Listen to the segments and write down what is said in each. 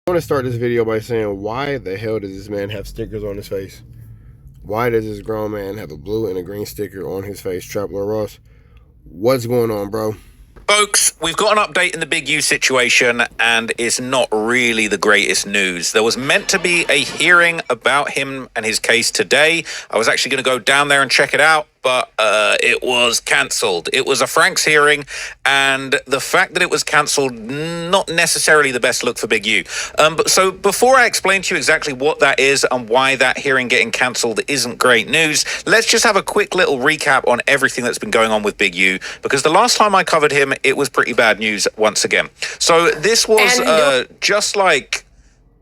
I want to start this video by saying, why the hell does this man have stickers on his face? Why does this grown man have a blue and a green sticker on his face? Trap Lord Ross, what's going on, bro? Folks, we've got an update in the Big U situation, and it's not really the greatest news. There was meant to be a hearing about him and his case today. I was actually going to go down there and check it out, but it was cancelled. It was a Frank's hearing, and the fact that it was cancelled, not necessarily the best look for Big U. So before I explain to you exactly what that is and why that hearing getting cancelled isn't great news, let's just have a quick little recap on everything that's been going on with Big U, because the last time I covered him, it was pretty bad news once again. So this was just like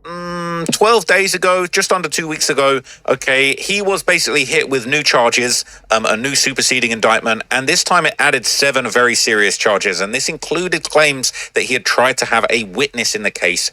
12 days ago, just under 2 weeks ago. Okay, he was basically hit with new charges, a new superseding indictment, and this time it added 7 very serious charges, and this included claims that he had tried to have a witness in the case.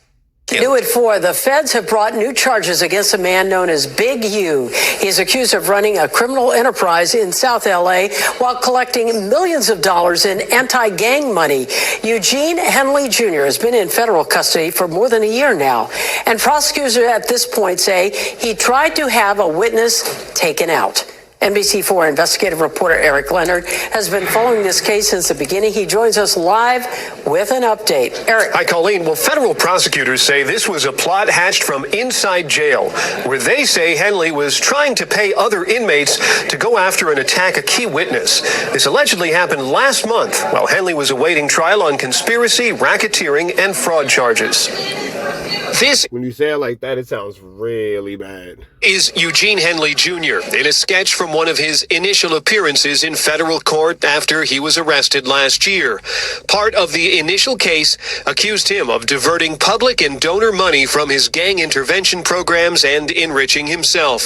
New at 4, the feds have brought new charges against a man known as Big U. He's accused of running a criminal enterprise in South LA while collecting millions of dollars in anti-gang money. Eugene Henley Jr. has been in federal custody for more than a year now, and prosecutors at this point say he tried to have a witness taken out. NBC4 investigative reporter Eric Leonard has been following this case since the beginning. He joins us live with an update. Eric. Hi, Colleen. Well, federal prosecutors say this was a plot hatched from inside jail, where they say Henley was trying to pay other inmates to go after and attack a key witness. This allegedly happened last month while Henley was awaiting trial on conspiracy, racketeering, and fraud charges. When you say it like that, it sounds really bad. Is Eugene Henley Jr. in a sketch from one of his initial appearances in federal court after he was arrested last year. Part of the initial case accused him of diverting public and donor money from his gang intervention programs and enriching himself.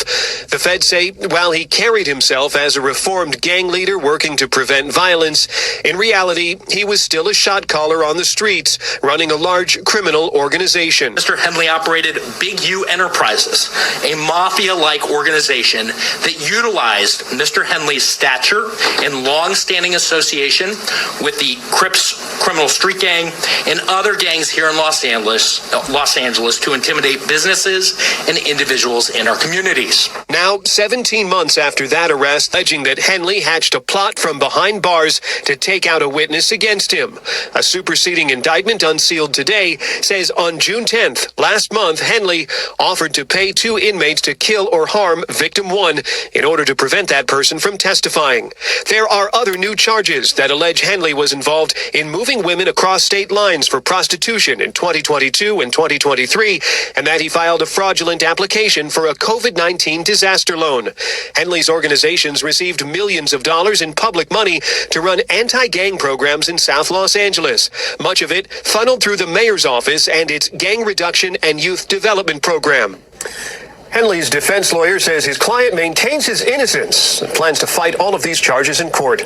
The feds say while he carried himself as a reformed gang leader working to prevent violence, in reality, he was still a shot caller on the streets, running a large criminal organization. Mr. Henley operated Big U Enterprises, a mafia-like organization that utilized Mr. Henley's stature and long-standing association with the Crips criminal street gang and other gangs here in Los Angeles to intimidate businesses and individuals in our communities. Now, 17 months after that arrest, alleging that Henley hatched a plot from behind bars to take out a witness against him. A superseding indictment unsealed today says on June 10th, last month, Henley offered to pay 2 inmates to kill or harm victim 1 in order to prevent that person from testifying. There are other new charges that allege Henley was involved in moving women across state lines for prostitution in 2022 and 2023, and that he filed a fraudulent application for a COVID-19 disaster loan. Henley's organizations received millions of dollars in public money to run anti-gang programs in South Los Angeles, much of it funneled through the mayor's office and its gang reduction and youth development program. Henley's defense lawyer says his client maintains his innocence and plans to fight all of these charges in court.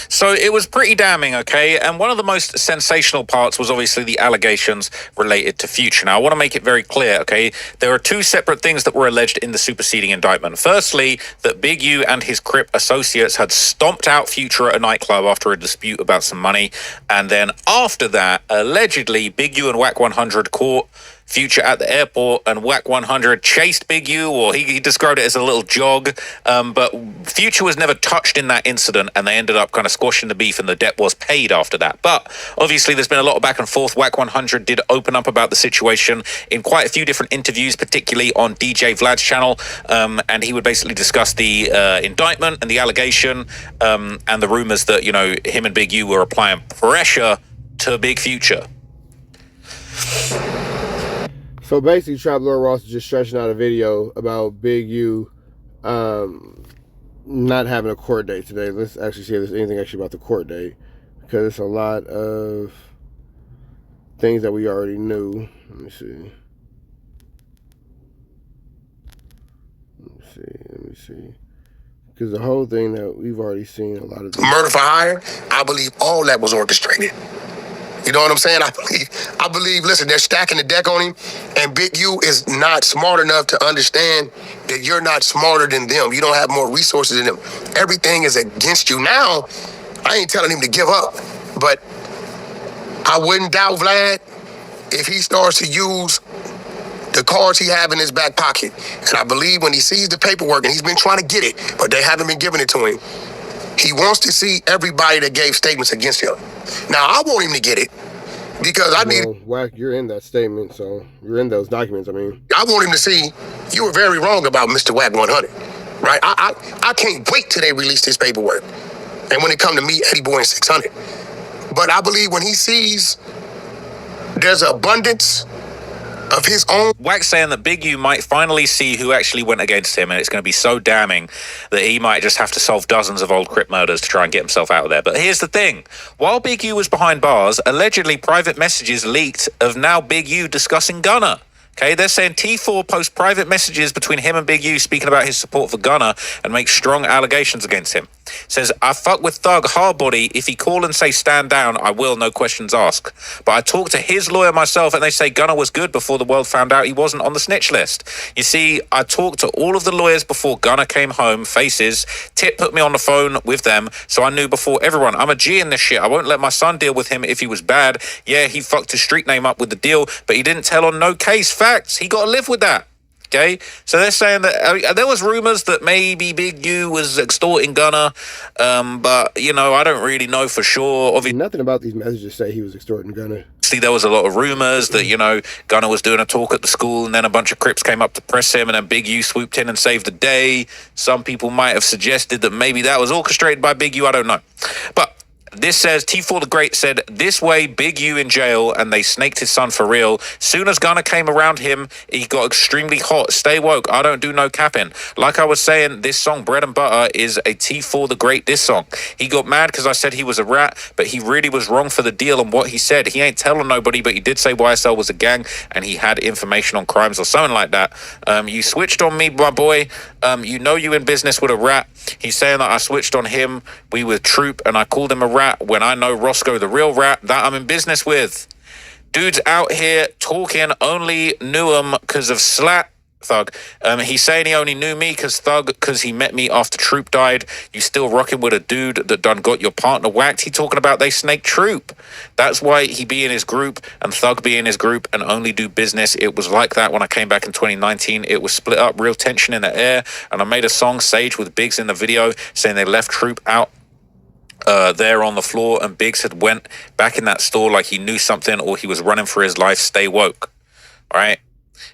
So it was pretty damning, okay? And one of the most sensational parts was obviously the allegations related to Future. Now, I want to make it very clear, okay? There are 2 separate things that were alleged in the superseding indictment. Firstly, that Big U and his Crip associates had stomped out Future at a nightclub after a dispute about some money. And then after that, allegedly, Big U and Whack 100 caught Future at the airport, and Whack 100 chased Big U, or he described it as a little jog, but Future was never touched in that incident, and they ended up kind of squashing the beef, and the debt was paid after that. But obviously there's been a lot of back and forth. Whack 100 did open up about the situation in quite a few different interviews, particularly on DJ Vlad's channel, and he would basically discuss the indictment and the allegation, and the rumors that, you know, him and Big U were applying pressure to Big Future. So basically, Trap Lord Ross is just stretching out a video about Big U not having a court date today. Let's actually see if there's anything actually about the court date, because it's a lot of things that we already knew. Let me see. Because the whole thing that we've already seen a lot of... Murder for hire, I believe all that was orchestrated. You know what I'm saying? I believe, listen, they're stacking the deck on him, and Big U is not smart enough to understand that you're not smarter than them. You don't have more resources than them. Everything is against you. Now, I ain't telling him to give up, but I wouldn't doubt Vlad if he starts to use the cards he have in his back pocket. And I believe when he sees the paperwork, and he's been trying to get it, but they haven't been giving it to him, he wants to see everybody that gave statements against him. Now, I want him to get it because I need... Wack, you're in that statement, so you're in those documents, I mean. I want him to see you were very wrong about Mr. Wack 100, right? I can't wait till they release this paperwork. And when it come to me, Eddie Boy and 600. But I believe when he sees there's an abundance of his own... Wack's saying that Big U might finally see who actually went against him, and it's going to be so damning that he might just have to solve dozens of old Crip murders to try and get himself out of there. But here's the thing. While Big U was behind bars, allegedly private messages leaked of now Big U discussing Gunna. Okay, they're saying T4 posts private messages between him and Big U speaking about his support for Gunna and makes strong allegations against him. Says, I fuck with Thug hardbody. If he call and say stand down, I will, no questions asked. But I talked to his lawyer myself and they say Gunna was good before the world found out he wasn't on the snitch list. You see, I talked to all of the lawyers before Gunna came home, faces. Tip put me on the phone with them, so I knew before everyone. I'm a G in this shit. I won't let my son deal with him if he was bad. Yeah, he fucked his street name up with the deal, but he didn't tell on no case. Facts. He got to live with that. Okay, so they're saying that there was rumors that maybe Big U was extorting Gunna, but you know, I don't really know for sure. Obviously, nothing about these messages say he was extorting Gunna. See, there was a lot of rumors that, you know, Gunna was doing a talk at the school and then a bunch of Crips came up to press him and then Big U swooped in and saved the day. Some people might have suggested that maybe that was orchestrated by Big U. I don't know, but this says, T4 the Great said, this way Big U in jail and they snaked his son for real. Soon as Gunna came around him, he got extremely hot. Stay woke. I don't do no capping. Like I was saying, this song, Bread and Butter, is a T4 the Great diss song. He got mad because I said he was a rat, but he really was wrong for the deal and what he said. He ain't telling nobody, but he did say YSL was a gang and he had information on crimes or something like that. You switched on me, my boy. You know you in business with a rat. He's saying that I switched on him. We were troop and I called him a rat when I know Roscoe, the real rat that I'm in business with. Dude's out here talking, only knew him because of Slat. Thug. He's saying he only knew me because he met me after Troop died. You still rocking with a dude that done got your partner whacked. He talking about they snake Troop. That's why he be in his group and Thug be in his group and only do business. It was like that when I came back in 2019. It was split up, real tension in the air. And I made a song, Sage, with Biggs in the video saying they left Troop out there on the floor and Biggs had went back in that store like he knew something or he was running for his life. Stay woke. All right.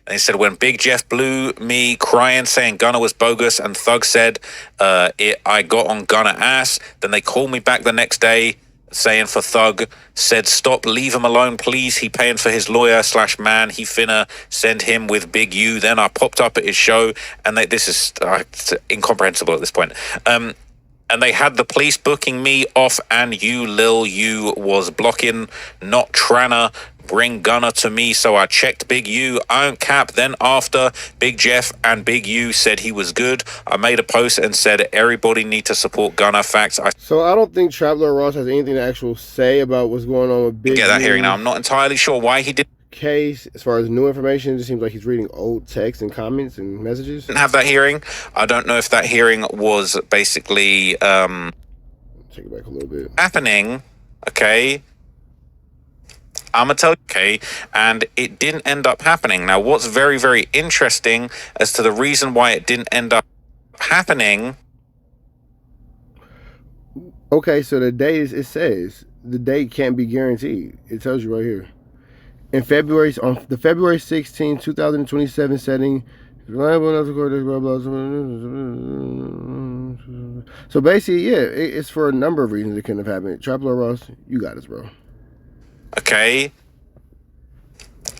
And he said, when Big Jeff blew me crying, saying Gunna was bogus, and Thug said, I got on Gunna ass. Then they called me back the next day saying for Thug, said, stop, leave him alone, please. He paying for his lawyer / man. He finna send him with Big U. Then I popped up at his show, and this is incomprehensible at this point. And they had the police booking me off, and you, Lil U, was blocking, not tryna bring Gunna to me, so I checked Big U. I don't cap. Then after Big Jeff and Big U said he was good, I made a post and said everybody need to support Gunna. Facts. So I don't think Traveler Ross has anything to actually say about what's going on with Big U. Get that hearing now. I'm not entirely sure why he did. Case as far as new information, it just seems like he's reading old texts and comments and messages. Didn't have that hearing. I don't know if that hearing was basically take it back a little bit happening. Okay, I'm gonna tell you. Okay, and it didn't end up happening. Now, what's very, very interesting as to the reason why it didn't end up happening. Okay, so the date it says the date can't be guaranteed. It tells you right here. In February, on the February 16, 2027 setting, reliable enough to court, blah, blah, blah. So basically, yeah, it's for a number of reasons it couldn't have happened. Traveler Ross, you got us, bro. Okay,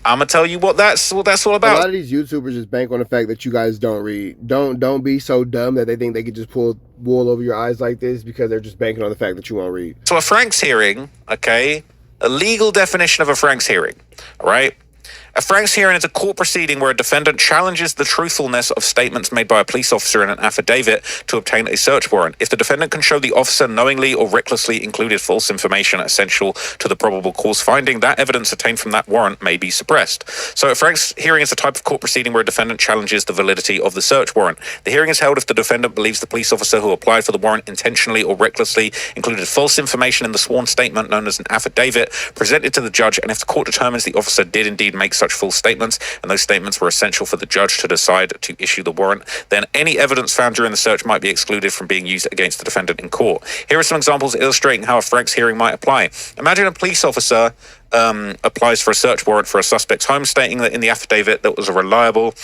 I'm gonna tell you what that's all about. A lot of these YouTubers just bank on the fact that you guys don't read. Don't be so dumb that they think they could just pull wool over your eyes like this because they're just banking on the fact that you won't read. So a Frank's hearing, okay. A legal definition of a Frank's hearing, all right? A Frank's hearing is a court proceeding where a defendant challenges the truthfulness of statements made by a police officer in an affidavit to obtain a search warrant. If the defendant can show the officer knowingly or recklessly included false information essential to the probable cause finding, that evidence obtained from that warrant may be suppressed. So a Frank's hearing is a type of court proceeding where a defendant challenges the validity of the search warrant. The hearing is held if the defendant believes the police officer who applied for the warrant intentionally or recklessly included false information in the sworn statement known as an affidavit presented to the judge, and if the court determines the officer did indeed make such false statements, and those statements were essential for the judge to decide to issue the warrant, then any evidence found during the search might be excluded from being used against the defendant in court. Here are some examples illustrating how a Frank's hearing might apply. Imagine a police officer applies for a search warrant for a suspect's home, stating that in the affidavit that was a reliable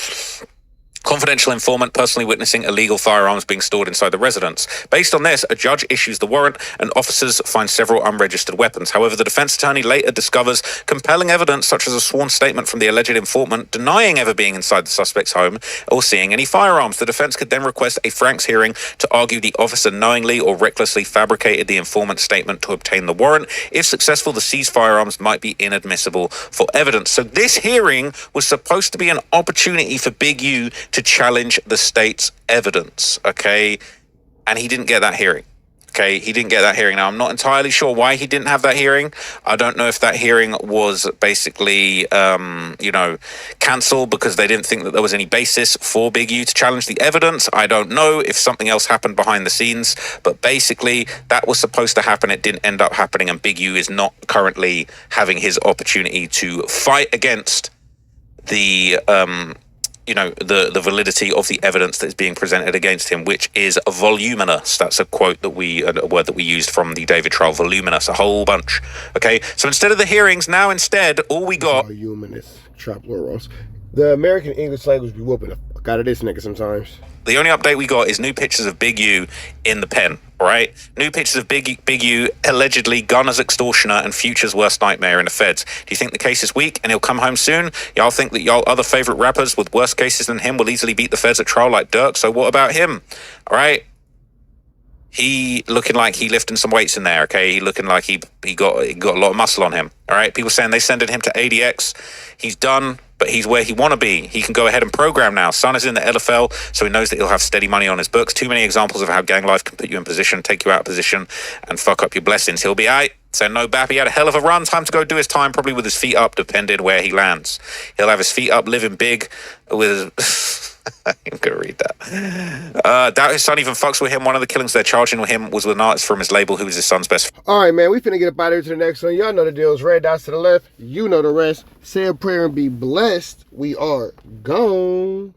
confidential informant personally witnessing illegal firearms being stored inside the residence. Based on this, a judge issues the warrant and officers find several unregistered weapons. However, the defense attorney later discovers compelling evidence such as a sworn statement from the alleged informant denying ever being inside the suspect's home or seeing any firearms. The defense could then request a Frank's hearing to argue the officer knowingly or recklessly fabricated the informant's statement to obtain the warrant. If successful, the seized firearms might be inadmissible for evidence. So this hearing was supposed to be an opportunity for Big U to challenge the state's evidence, okay? And he didn't get that hearing, okay? He didn't get that hearing. Now, I'm not entirely sure why he didn't have that hearing. I don't know if that hearing was basically, cancelled because they didn't think that there was any basis for Big U to challenge the evidence. I don't know if something else happened behind the scenes, but basically that was supposed to happen. It didn't end up happening, and Big U is not currently having his opportunity to fight against the the validity of the evidence that is being presented against him, which is voluminous. That's a word that we used from the David trial. Voluminous, a whole bunch. Okay, so instead of the hearings, now instead, all we got. Voluminous, trap plurals. The American English language be whooping the fuck out of this nigga sometimes. The only update we got is new pictures of Big U in the pen. All right, new pictures of Big U, allegedly Gunna's extortioner and Future's worst nightmare in the feds. Do you think the case is weak and he'll come home soon? Y'all think that y'all other favorite rappers with worse cases than him will easily beat the feds at trial like Dirk? So what about him? All right, he looking like he lifting some weights in there. Okay, he looking like he got a lot of muscle on him. All right, people saying they sending him to ADX. He's done, but he's where he want to be. He can go ahead and program now. Son is in the LFL, so he knows that he'll have steady money on his books. Too many examples of how gang life can put you in position, take you out of position, and fuck up your blessings. He'll be aight. So no bap. He had a hell of a run. Time to go do his time, probably with his feet up, depending where he lands. He'll have his feet up, living big with I'm gonna read that. Doubt his son even fucks with him. One of the killings they're charging with him was with an artist from his label who was his son's best friend. All right, man, we finna get up out of here to the next one. Y'all know the deal. It's red dots to the left. You know the rest. Say a prayer and be blessed. We are gone.